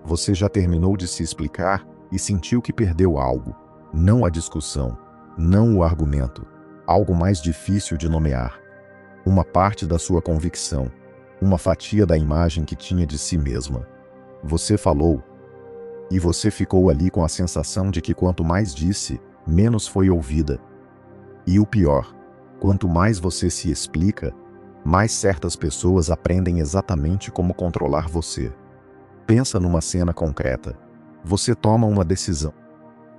Você já terminou de se explicar e sentiu que perdeu algo. Não a discussão, não o argumento. Algo mais difícil de nomear. Uma parte da sua convicção. Uma fatia da imagem que tinha de si mesma. Você falou. E você ficou ali com a sensação de que quanto mais disse, menos foi ouvida. E o pior, quanto mais você se explica, mais certas pessoas aprendem exatamente como controlar você. Pensa numa cena concreta. Você toma uma decisão,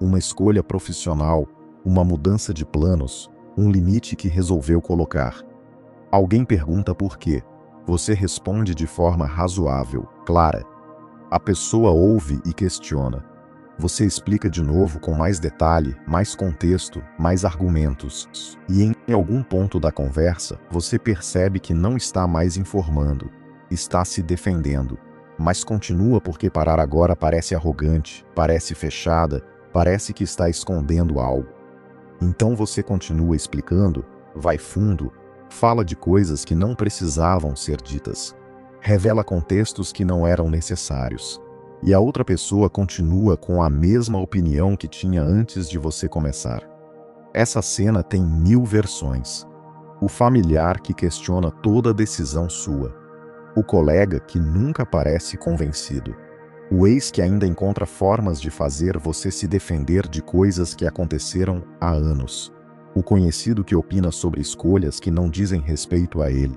uma escolha profissional, uma mudança de planos, um limite que resolveu colocar. Alguém pergunta por quê. Você responde de forma razoável, clara. A pessoa ouve e questiona. Você explica de novo com mais detalhe, mais contexto, mais argumentos. E em algum ponto da conversa, você percebe que não está mais informando, está se defendendo. Mas continua porque parar agora parece arrogante, parece fechada, parece que está escondendo algo. Então você continua explicando, vai fundo, fala de coisas que não precisavam ser ditas. Revela contextos que não eram necessários. E a outra pessoa continua com a mesma opinião que tinha antes de você começar. Essa cena tem 1000 versões. O familiar que questiona toda decisão sua. O colega que nunca parece convencido. O ex que ainda encontra formas de fazer você se defender de coisas que aconteceram há anos. O conhecido que opina sobre escolhas que não dizem respeito a ele.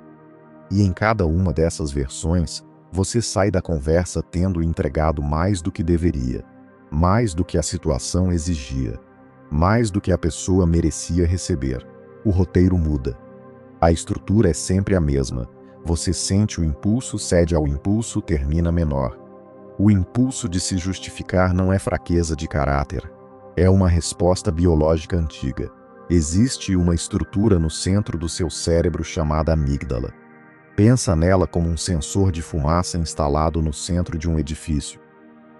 E em cada uma dessas versões, você sai da conversa tendo entregado mais do que deveria, mais do que a situação exigia, mais do que a pessoa merecia receber. O roteiro muda. A estrutura é sempre a mesma. Você sente o impulso, cede ao impulso, termina menor. O impulso de se justificar não é fraqueza de caráter. É uma resposta biológica antiga. Existe uma estrutura no centro do seu cérebro chamada amígdala. Pensa nela como um sensor de fumaça instalado no centro de um edifício.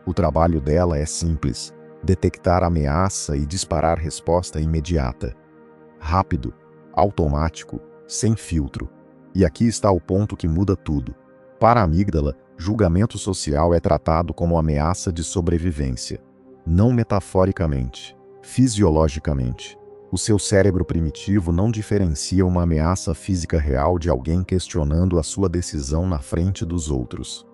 O trabalho dela é simples: detectar ameaça e disparar resposta imediata. Rápido, automático, sem filtro. E aqui está o ponto que muda tudo. Para a amígdala, julgamento social é tratado como ameaça de sobrevivência. Não metaforicamente, fisiologicamente. O seu cérebro primitivo não diferencia uma ameaça física real de alguém questionando a sua decisão na frente dos outros.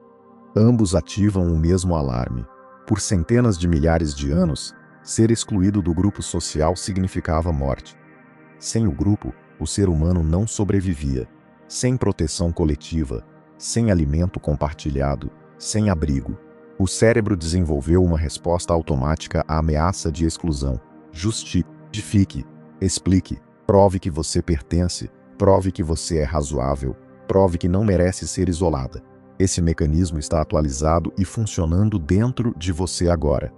Ambos ativam o mesmo alarme. Por centenas de milhares de anos, ser excluído do grupo social significava morte. Sem o grupo, o ser humano não sobrevivia. Sem proteção coletiva, sem alimento compartilhado, sem abrigo. O cérebro desenvolveu uma resposta automática à ameaça de exclusão. Justifique, explique, prove que você pertence, prove que você é razoável, prove que não merece ser isolada. Esse mecanismo está atualizado e funcionando dentro de você agora.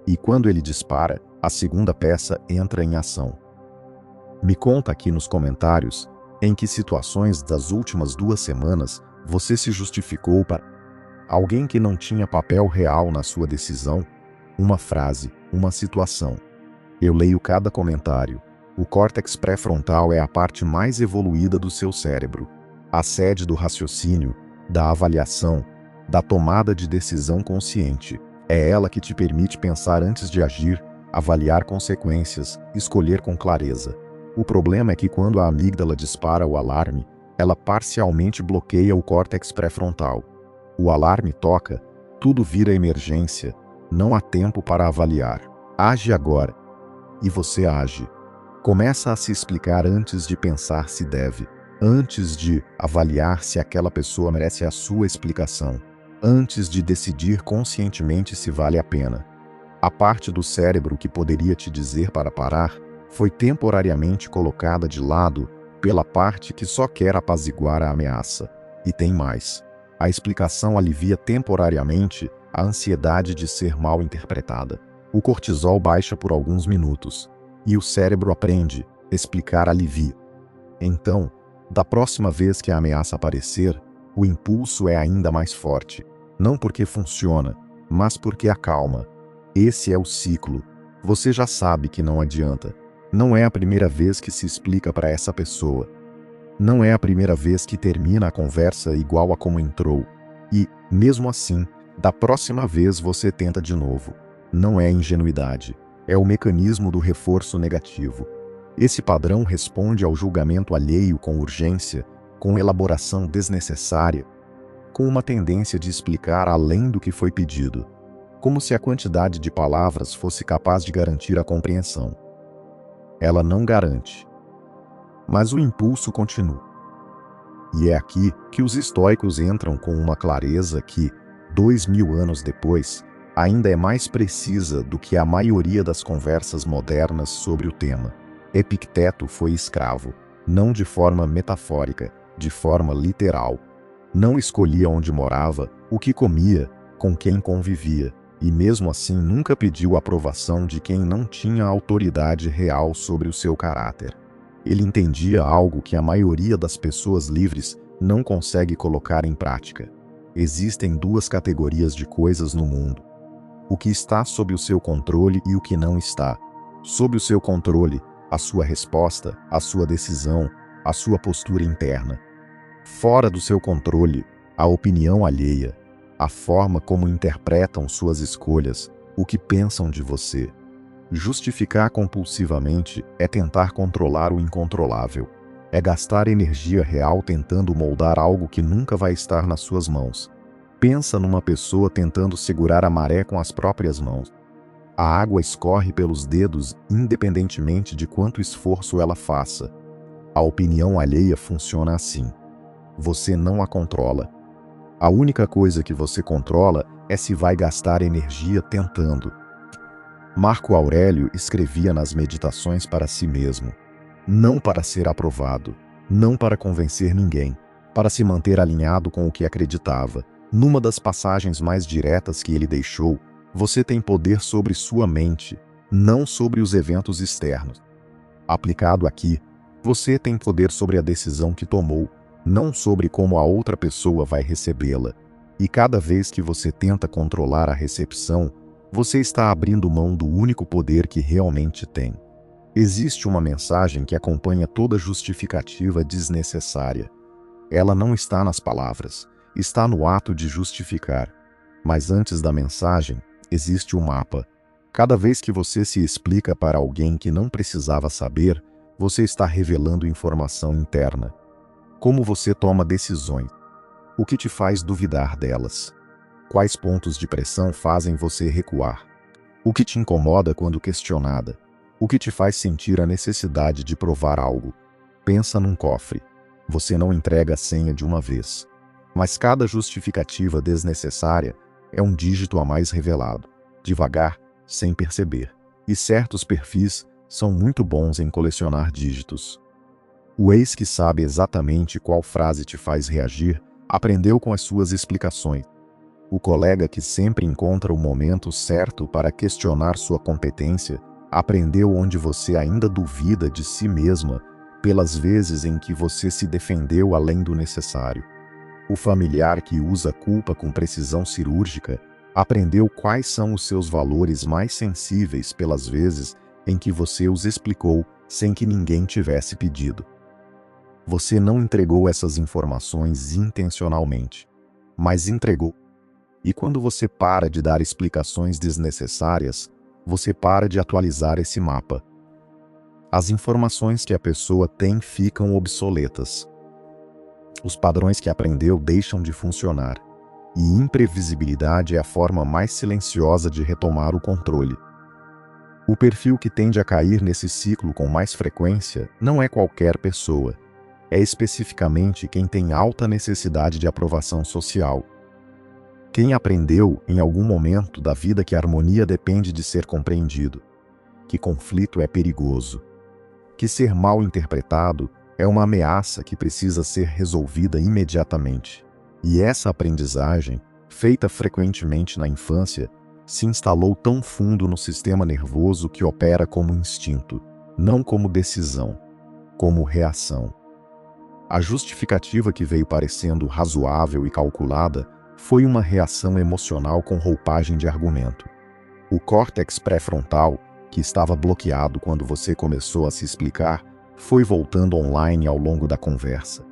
E quando ele dispara, a segunda peça entra em ação. Me conta aqui nos comentários em que situações das últimas 2 semanas você se justificou para alguém que não tinha papel real na sua decisão, uma frase, uma situação. Eu leio cada comentário. O córtex pré-frontal é a parte mais evoluída do seu cérebro, a sede do raciocínio, da avaliação, da tomada de decisão consciente. É ela que te permite pensar antes de agir, avaliar consequências, escolher com clareza. O problema é que quando a amígdala dispara o alarme, ela parcialmente bloqueia o córtex pré-frontal. O alarme toca, tudo vira emergência, não há tempo para avaliar. Age agora. E você age. Começa a se explicar antes de pensar se deve, antes de avaliar se aquela pessoa merece a sua explicação, antes de decidir conscientemente se vale a pena. A parte do cérebro que poderia te dizer para parar foi temporariamente colocada de lado pela parte que só quer apaziguar a ameaça. E tem mais. A explicação alivia temporariamente a ansiedade de ser mal interpretada. O cortisol baixa por alguns minutos. E o cérebro aprende, explicar alivia. Então, da próxima vez que a ameaça aparecer, o impulso é ainda mais forte. Não porque funciona, mas porque acalma. Esse é o ciclo. Você já sabe que não adianta. Não é a primeira vez que se explica para essa pessoa. Não é a primeira vez que termina a conversa igual a como entrou. E, mesmo assim, Da próxima vez você tenta de novo. Não é ingenuidade, é o mecanismo do reforço negativo. Esse padrão responde ao julgamento alheio com urgência, com elaboração desnecessária, com uma tendência de explicar além do que foi pedido, como se a quantidade de palavras fosse capaz de garantir a compreensão. Ela não garante. Mas o impulso continua. E é aqui que os estoicos entram com uma clareza que, 2000 anos depois, ainda é mais precisa do que a maioria das conversas modernas sobre o tema. Epicteto foi escravo, não de forma metafórica, de forma literal. Não escolhia onde morava, o que comia, com quem convivia, e mesmo assim nunca pediu aprovação de quem não tinha autoridade real sobre o seu caráter. Ele entendia algo que a maioria das pessoas livres não consegue colocar em prática. Existem duas categorias de coisas no mundo: o que está sob o seu controle e o que não está. Sob o seu controle, a sua resposta, a sua decisão, a sua postura interna. Fora do seu controle, a opinião alheia, a forma como interpretam suas escolhas, o que pensam de você. Justificar compulsivamente é tentar controlar o incontrolável. É gastar energia real tentando moldar algo que nunca vai estar nas suas mãos. Pensa numa pessoa tentando segurar a maré com as próprias mãos. A água escorre pelos dedos independentemente de quanto esforço ela faça. A opinião alheia funciona assim. Você não a controla. A única coisa que você controla é se vai gastar energia tentando. Marco Aurélio escrevia nas Meditações para si mesmo, não para ser aprovado, não para convencer ninguém, para se manter alinhado com o que acreditava. Numa das passagens mais diretas que ele deixou, você tem poder sobre sua mente, não sobre os eventos externos. Aplicado aqui, você tem poder sobre a decisão que tomou, não sobre como a outra pessoa vai recebê-la. E cada vez que você tenta controlar a recepção, você está abrindo mão do único poder que realmente tem. Existe uma mensagem que acompanha toda justificativa desnecessária. Ela não está nas palavras, está no ato de justificar. Mas antes da mensagem, existe o mapa. Cada vez que você se explica para alguém que não precisava saber, você está revelando informação interna. Como você toma decisões? O que te faz duvidar delas? Quais pontos de pressão fazem você recuar? O que te incomoda quando questionada? O que te faz sentir a necessidade de provar algo? Pensa num cofre. Você não entrega a senha de uma vez. Mas cada justificativa desnecessária é um dígito a mais revelado, devagar, sem perceber. E certos perfis são muito bons em colecionar dígitos. O ex que sabe exatamente qual frase te faz reagir, aprendeu com as suas explicações. O colega que sempre encontra o momento certo para questionar sua competência, aprendeu onde você ainda duvida de si mesma, pelas vezes em que você se defendeu além do necessário. O familiar que usa culpa com precisão cirúrgica, aprendeu quais são os seus valores mais sensíveis pelas vezes em que você os explicou sem que ninguém tivesse pedido. Você não entregou essas informações intencionalmente, mas entregou. E quando você para de dar explicações desnecessárias, você para de atualizar esse mapa. As informações que a pessoa tem ficam obsoletas. Os padrões que aprendeu deixam de funcionar. E imprevisibilidade é a forma mais silenciosa de retomar o controle. O perfil que tende a cair nesse ciclo com mais frequência não é qualquer pessoa. É especificamente quem tem alta necessidade de aprovação social. Quem aprendeu, em algum momento da vida, que a harmonia depende de ser compreendido, que conflito é perigoso, que ser mal interpretado é uma ameaça que precisa ser resolvida imediatamente. E essa aprendizagem, feita frequentemente na infância, se instalou tão fundo no sistema nervoso que opera como instinto, não como decisão, como reação. A justificativa que veio parecendo razoável e calculada foi uma reação emocional com roupagem de argumento. O córtex pré-frontal, que estava bloqueado quando você começou a se explicar, foi voltando online ao longo da conversa.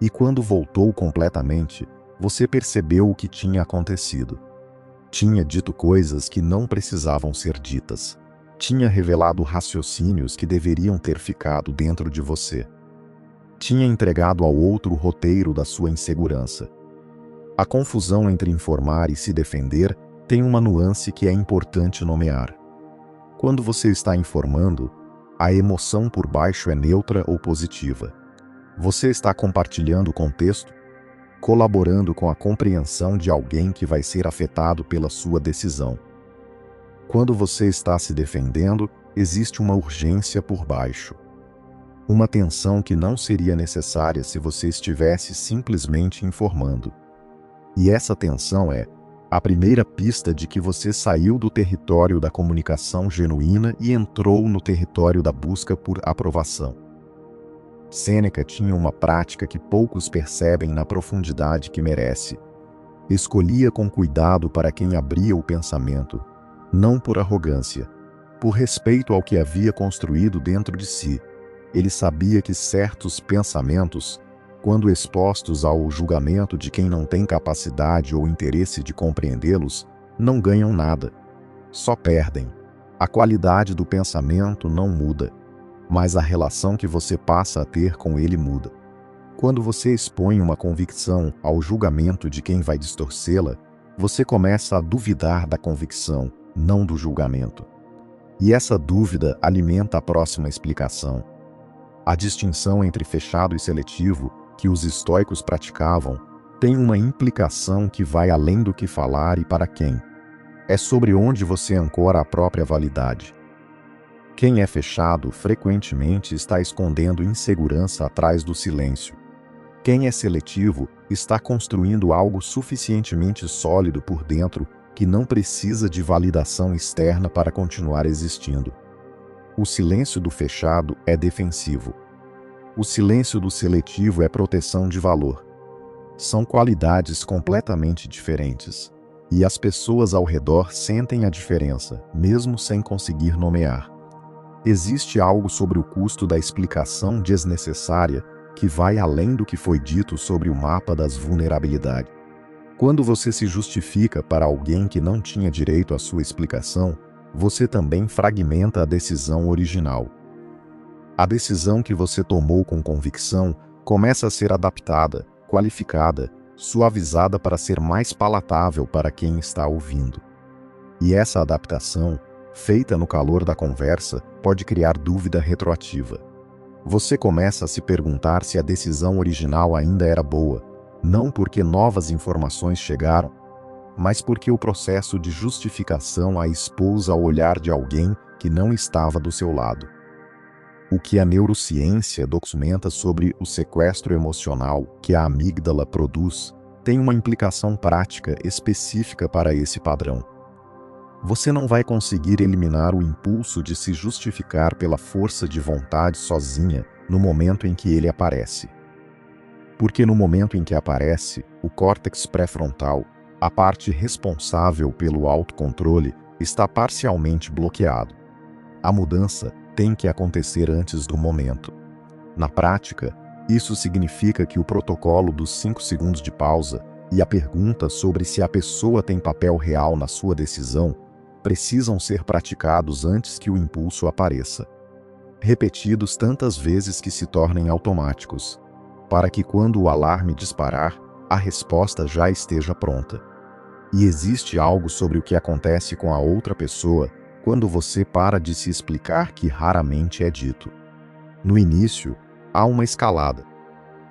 E quando voltou completamente, você percebeu o que tinha acontecido. Tinha dito coisas que não precisavam ser ditas. Tinha revelado raciocínios que deveriam ter ficado dentro de você. Tinha entregado ao outro o roteiro da sua insegurança. A confusão entre informar e se defender tem uma nuance que é importante nomear. Quando você está informando, a emoção por baixo é neutra ou positiva. Você está compartilhando o contexto, colaborando com a compreensão de alguém que vai ser afetado pela sua decisão. Quando você está se defendendo, existe uma urgência por baixo. Uma tensão que não seria necessária se você estivesse simplesmente informando. E essa tensão é a primeira pista de que você saiu do território da comunicação genuína e entrou no território da busca por aprovação. Sêneca tinha uma prática que poucos percebem na profundidade que merece. Escolhia com cuidado para quem abria o pensamento, não por arrogância, por respeito ao que havia construído dentro de si. Ele sabia que certos pensamentos, quando expostos ao julgamento de quem não tem capacidade ou interesse de compreendê-los, não ganham nada. Só perdem. A qualidade do pensamento não muda, mas a relação que você passa a ter com ele muda. Quando você expõe uma convicção ao julgamento de quem vai distorcê-la, você começa a duvidar da convicção, não do julgamento. E essa dúvida alimenta a próxima explicação. A distinção entre fechado e seletivo, que os estoicos praticavam, tem uma implicação que vai além do que falar e para quem. É sobre onde você ancora a própria validade. Quem é fechado frequentemente está escondendo insegurança atrás do silêncio. Quem é seletivo está construindo algo suficientemente sólido por dentro que não precisa de validação externa para continuar existindo. O silêncio do fechado é defensivo. O silêncio do seletivo é proteção de valor. São qualidades completamente diferentes. E as pessoas ao redor sentem a diferença, mesmo sem conseguir nomear. Existe algo sobre o custo da explicação desnecessária que vai além do que foi dito sobre o mapa das vulnerabilidades. Quando você se justifica para alguém que não tinha direito à sua explicação, você também fragmenta a decisão original. A decisão que você tomou com convicção começa a ser adaptada, qualificada, suavizada para ser mais palatável para quem está ouvindo. E essa adaptação, feita no calor da conversa, pode criar dúvida retroativa. Você começa a se perguntar se a decisão original ainda era boa, não porque novas informações chegaram, mas porque o processo de justificação a expôs ao olhar de alguém que não estava do seu lado. O que a neurociência documenta sobre o sequestro emocional que a amígdala produz tem uma implicação prática específica para esse padrão. Você não vai conseguir eliminar o impulso de se justificar pela força de vontade sozinha no momento em que ele aparece. Porque no momento em que aparece, o córtex pré-frontal, a parte responsável pelo autocontrole, está parcialmente bloqueado. A mudança tem que acontecer antes do momento. Na prática, isso significa que o protocolo dos 5 segundos de pausa e a pergunta sobre se a pessoa tem papel real na sua decisão precisam ser praticados antes que o impulso apareça. Repetidos tantas vezes que se tornem automáticos, para que quando o alarme disparar, a resposta já esteja pronta. E existe algo sobre o que acontece com a outra pessoa quando você para de se explicar que raramente é dito. No início, há uma escalada.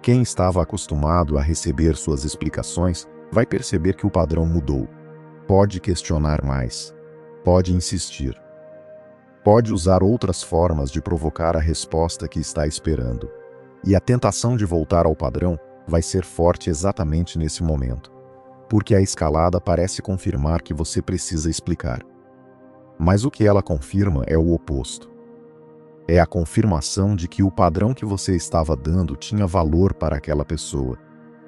Quem estava acostumado a receber suas explicações vai perceber que o padrão mudou. Pode questionar mais. Pode insistir. Pode usar outras formas de provocar a resposta que está esperando. E a tentação de voltar ao padrão vai ser forte exatamente nesse momento. Porque a escalada parece confirmar que você precisa explicar. Mas o que ela confirma é o oposto. É a confirmação de que o padrão que você estava dando tinha valor para aquela pessoa.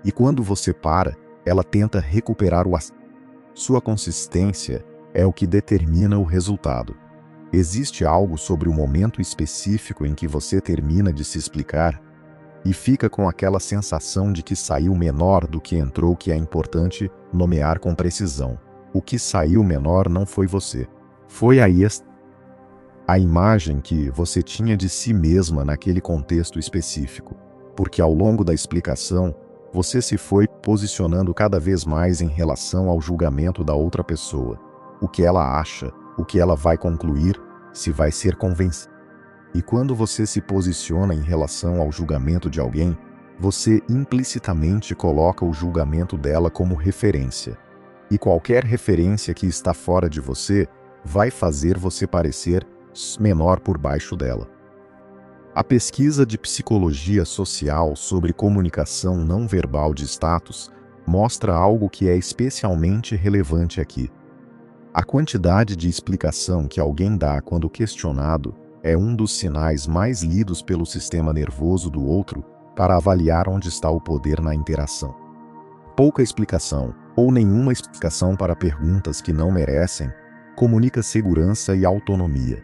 E quando você para, ela tenta recuperar sua consistência é o que determina o resultado. Existe algo sobre o momento específico em que você termina de se explicar e fica com aquela sensação de que saiu menor do que entrou que é importante nomear com precisão. O que saiu menor não foi você. Foi a imagem que você tinha de si mesma naquele contexto específico. Porque ao longo da explicação, você se foi posicionando cada vez mais em relação ao julgamento da outra pessoa. O que ela acha, o que ela vai concluir, se vai ser convencida. E quando você se posiciona em relação ao julgamento de alguém, você implicitamente coloca o julgamento dela como referência. E qualquer referência que está fora de você vai fazer você parecer menor por baixo dela. A pesquisa de psicologia social sobre comunicação não verbal de status mostra algo que é especialmente relevante aqui. A quantidade de explicação que alguém dá quando questionado é um dos sinais mais lidos pelo sistema nervoso do outro para avaliar onde está o poder na interação. Pouca explicação, ou nenhuma explicação para perguntas que não merecem, comunica segurança e autonomia.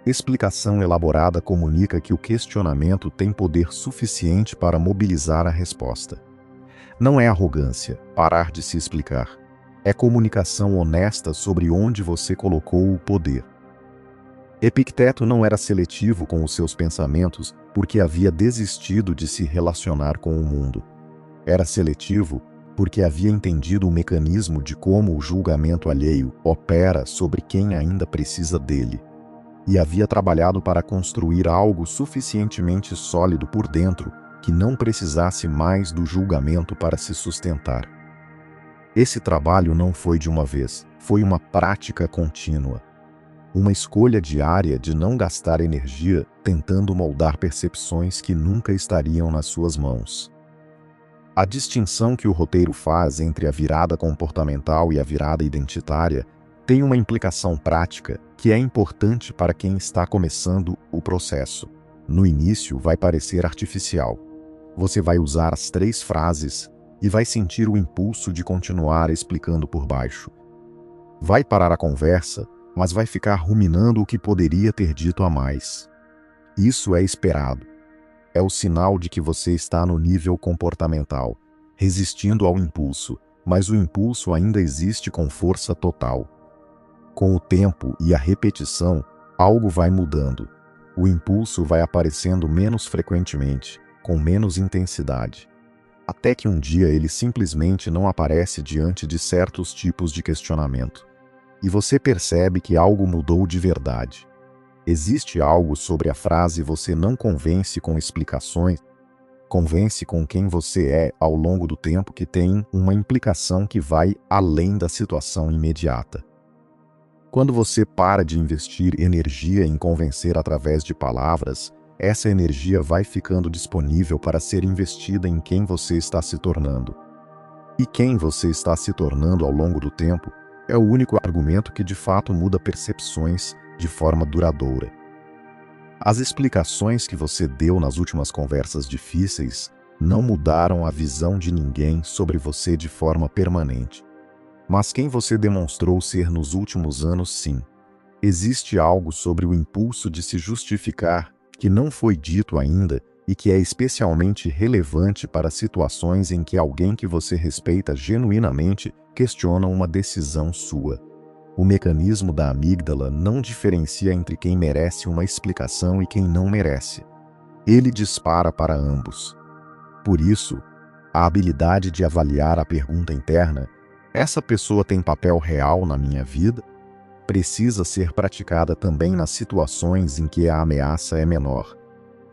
Explicação elaborada comunica que o questionamento tem poder suficiente para mobilizar a resposta. Não é arrogância parar de se explicar. É comunicação honesta sobre onde você colocou o poder. Epicteto não era seletivo com os seus pensamentos porque havia desistido de se relacionar com o mundo. Era seletivo porque havia entendido o mecanismo de como o julgamento alheio opera sobre quem ainda precisa dele. E havia trabalhado para construir algo suficientemente sólido por dentro que não precisasse mais do julgamento para se sustentar. Esse trabalho não foi de uma vez, foi uma prática contínua. Uma escolha diária de não gastar energia tentando moldar percepções que nunca estariam nas suas mãos. A distinção que o roteiro faz entre a virada comportamental e a virada identitária tem uma implicação prática que é importante para quem está começando o processo. No início vai parecer artificial. Você vai usar as 3 frases e vai sentir o impulso de continuar explicando por baixo. Vai parar a conversa, mas vai ficar ruminando o que poderia ter dito a mais. Isso é esperado. É o sinal de que você está no nível comportamental, resistindo ao impulso, mas o impulso ainda existe com força total. Com o tempo e a repetição, algo vai mudando. O impulso vai aparecendo menos frequentemente, com menos intensidade. Até que um dia ele simplesmente não aparece diante de certos tipos de questionamento. E você percebe que algo mudou de verdade. Existe algo sobre a frase "você não convence com explicações", convence com quem você é ao longo do tempo que tem uma implicação que vai além da situação imediata. Quando você para de investir energia em convencer através de palavras, essa energia vai ficando disponível para ser investida em quem você está se tornando. E quem você está se tornando ao longo do tempo é o único argumento que de fato muda percepções de forma duradoura. As explicações que você deu nas últimas conversas difíceis não mudaram a visão de ninguém sobre você de forma permanente. Mas quem você demonstrou ser nos últimos anos, sim. Existe algo sobre o impulso de se justificar que não foi dito ainda e que é especialmente relevante para situações em que alguém que você respeita genuinamente questiona uma decisão sua. O mecanismo da amígdala não diferencia entre quem merece uma explicação e quem não merece. Ele dispara para ambos. Por isso, a habilidade de avaliar a pergunta interna "essa pessoa tem papel real na minha vida?" precisa ser praticada também nas situações em que a ameaça é menor.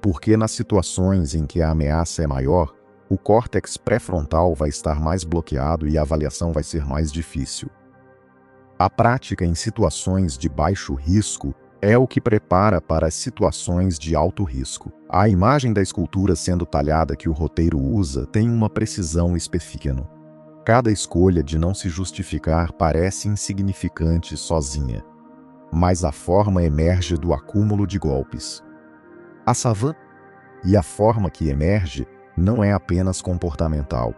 Porque nas situações em que a ameaça é maior, o córtex pré-frontal vai estar mais bloqueado e a avaliação vai ser mais difícil. A prática em situações de baixo risco é o que prepara para as situações de alto risco. A imagem da escultura sendo talhada que o roteiro usa tem uma precisão específica. Cada escolha de não se justificar parece insignificante sozinha, mas a forma emerge do acúmulo de golpes. A savana e a forma que emerge não é apenas comportamental,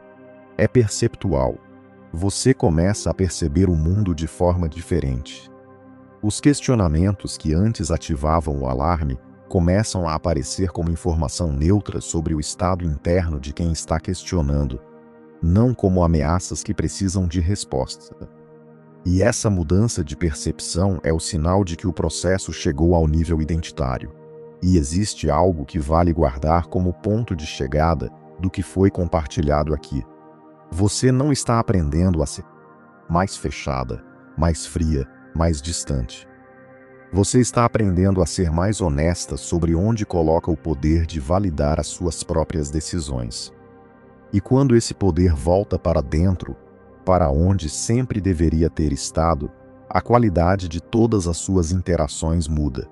é perceptual. Você começa a perceber o mundo de forma diferente. Os questionamentos que antes ativavam o alarme começam a aparecer como informação neutra sobre o estado interno de quem está questionando, não como ameaças que precisam de resposta. E essa mudança de percepção é o sinal de que o processo chegou ao nível identitário. E existe algo que vale guardar como ponto de chegada do que foi compartilhado aqui. Você não está aprendendo a ser mais fechada, mais fria, mais distante. Você está aprendendo a ser mais honesta sobre onde coloca o poder de validar as suas próprias decisões. E quando esse poder volta para dentro, para onde sempre deveria ter estado, a qualidade de todas as suas interações muda.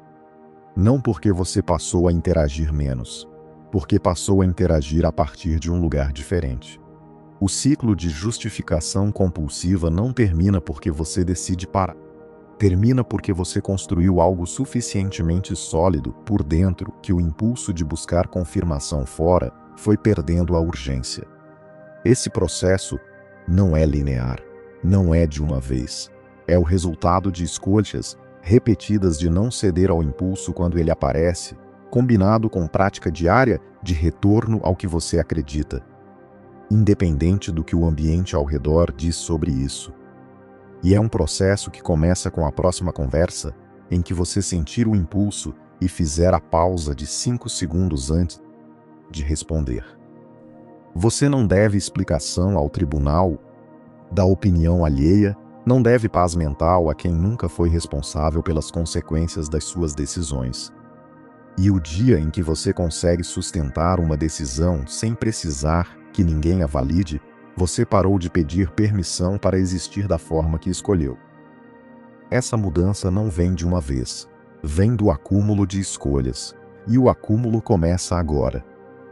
Não porque você passou a interagir menos, porque passou a interagir a partir de um lugar diferente. O ciclo de justificação compulsiva não termina porque você decide parar. Termina porque você construiu algo suficientemente sólido por dentro que o impulso de buscar confirmação fora foi perdendo a urgência. Esse processo não é linear, não é de uma vez. É o resultado de escolhas repetidas de não ceder ao impulso quando ele aparece, combinado com prática diária de retorno ao que você acredita, independente do que o ambiente ao redor diz sobre isso. E é um processo que começa com a próxima conversa, em que você sentir o impulso e fizer a pausa de 5 segundos antes de responder. Você não deve explicação ao tribunal da opinião alheia, não deve paz mental a quem nunca foi responsável pelas consequências das suas decisões. E o dia em que você consegue sustentar uma decisão sem precisar que ninguém a valide, você parou de pedir permissão para existir da forma que escolheu. Essa mudança não vem de uma vez, vem do acúmulo de escolhas, e o acúmulo começa agora.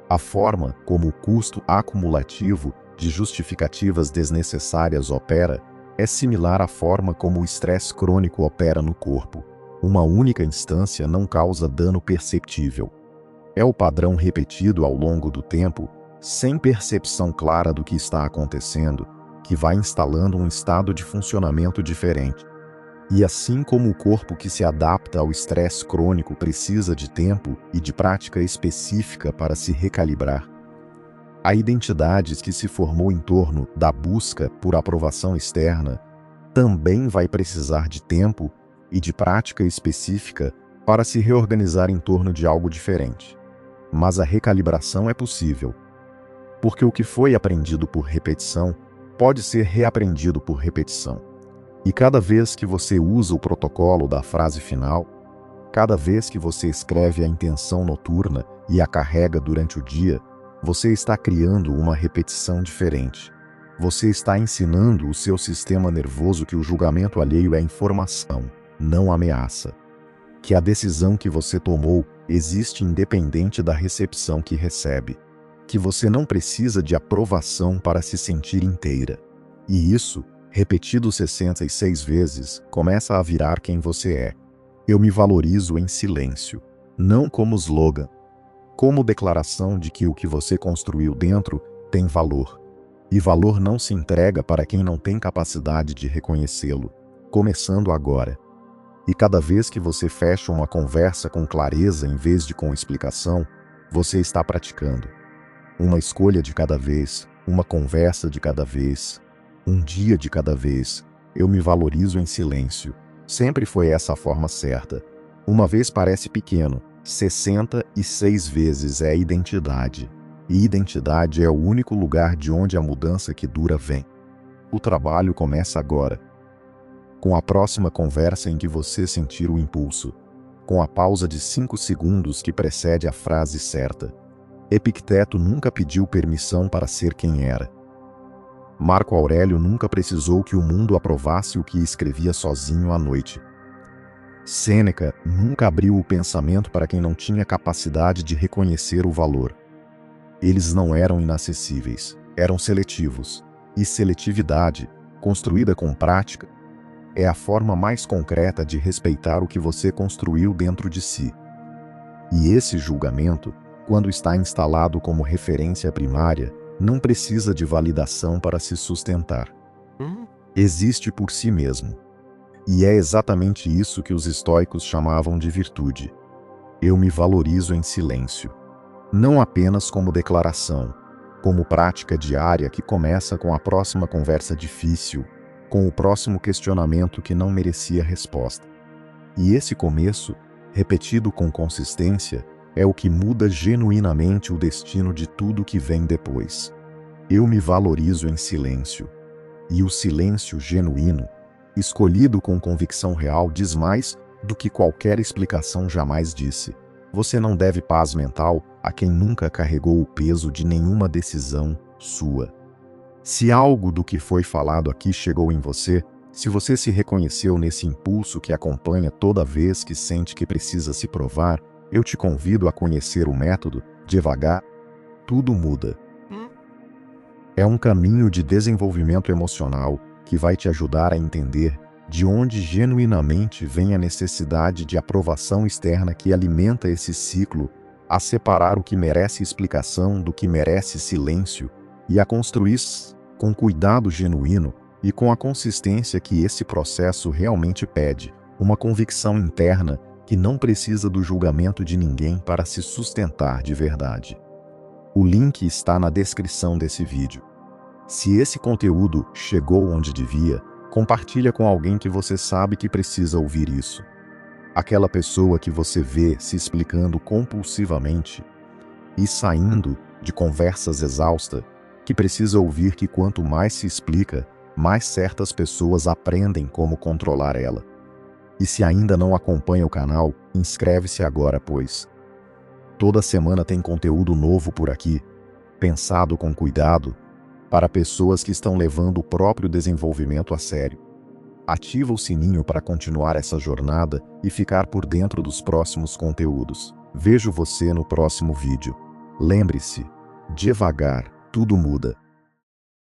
A forma como o custo acumulativo de justificativas desnecessárias opera é similar à forma como o estresse crônico opera no corpo. Uma única instância não causa dano perceptível. É o padrão repetido ao longo do tempo, sem percepção clara do que está acontecendo, que vai instalando um estado de funcionamento diferente. E assim como o corpo que se adapta ao estresse crônico precisa de tempo e de prática específica para se recalibrar, a identidade que se formou em torno da busca por aprovação externa também vai precisar de tempo e de prática específica para se reorganizar em torno de algo diferente. Mas a recalibração é possível, porque o que foi aprendido por repetição pode ser reaprendido por repetição. E cada vez que você usa o protocolo da frase final, cada vez que você escreve a intenção noturna e a carrega durante o dia, você está criando uma repetição diferente. Você está ensinando o seu sistema nervoso que o julgamento alheio é informação, não ameaça. Que a decisão que você tomou existe independente da recepção que recebe. Que você não precisa de aprovação para se sentir inteira. E isso, repetido 66 vezes, começa a virar quem você é. Eu me valorizo em silêncio, não como slogan, como declaração de que o que você construiu dentro tem valor. E valor não se entrega para quem não tem capacidade de reconhecê-lo, começando agora. E cada vez que você fecha uma conversa com clareza em vez de com explicação, você está praticando. Uma escolha de cada vez, uma conversa de cada vez, um dia de cada vez. Eu me valorizo em silêncio. Sempre foi essa a forma certa. Uma vez parece pequeno, 66 vezes é identidade. E identidade é o único lugar de onde a mudança que dura vem. O trabalho começa agora. Com a próxima conversa em que você sentir o impulso. Com a pausa de 5 segundos que precede a frase certa. Epicteto nunca pediu permissão para ser quem era. Marco Aurélio nunca precisou que o mundo aprovasse o que escrevia sozinho à noite. Sêneca nunca abriu o pensamento para quem não tinha capacidade de reconhecer o valor. Eles não eram inacessíveis, eram seletivos. E seletividade, construída com prática, é a forma mais concreta de respeitar o que você construiu dentro de si. E esse julgamento, quando está instalado como referência primária, não precisa de validação para se sustentar. Existe por si mesmo. E é exatamente isso que os estoicos chamavam de virtude. Eu me valorizo em silêncio. Não apenas como declaração, como prática diária que começa com a próxima conversa difícil, com o próximo questionamento que não merecia resposta. E esse começo, repetido com consistência, é o que muda genuinamente o destino de tudo que vem depois. Eu me valorizo em silêncio. E o silêncio genuíno, escolhido com convicção real, diz mais do que qualquer explicação jamais disse. Você não deve paz mental a quem nunca carregou o peso de nenhuma decisão sua. Se algo do que foi falado aqui chegou em você, se você se reconheceu nesse impulso que acompanha toda vez que sente que precisa se provar, eu te convido a conhecer o método Devagar, Tudo Muda. É um caminho de desenvolvimento emocional que vai te ajudar a entender de onde genuinamente vem a necessidade de aprovação externa que alimenta esse ciclo, a separar o que merece explicação do que merece silêncio e a construir com cuidado genuíno e com a consistência que esse processo realmente pede, uma convicção interna que não precisa do julgamento de ninguém para se sustentar de verdade. O link está na descrição desse vídeo. Se esse conteúdo chegou onde devia, compartilha com alguém que você sabe que precisa ouvir isso. Aquela pessoa que você vê se explicando compulsivamente e saindo de conversas exaustas, que precisa ouvir que quanto mais se explica, mais certas pessoas aprendem como controlar ela. E se ainda não acompanha o canal, inscreve-se agora, pois toda semana tem conteúdo novo por aqui, pensado com cuidado, para pessoas que estão levando o próprio desenvolvimento a sério. Ativa o sininho para continuar essa jornada e ficar por dentro dos próximos conteúdos. Vejo você no próximo vídeo. Lembre-se, devagar, tudo muda.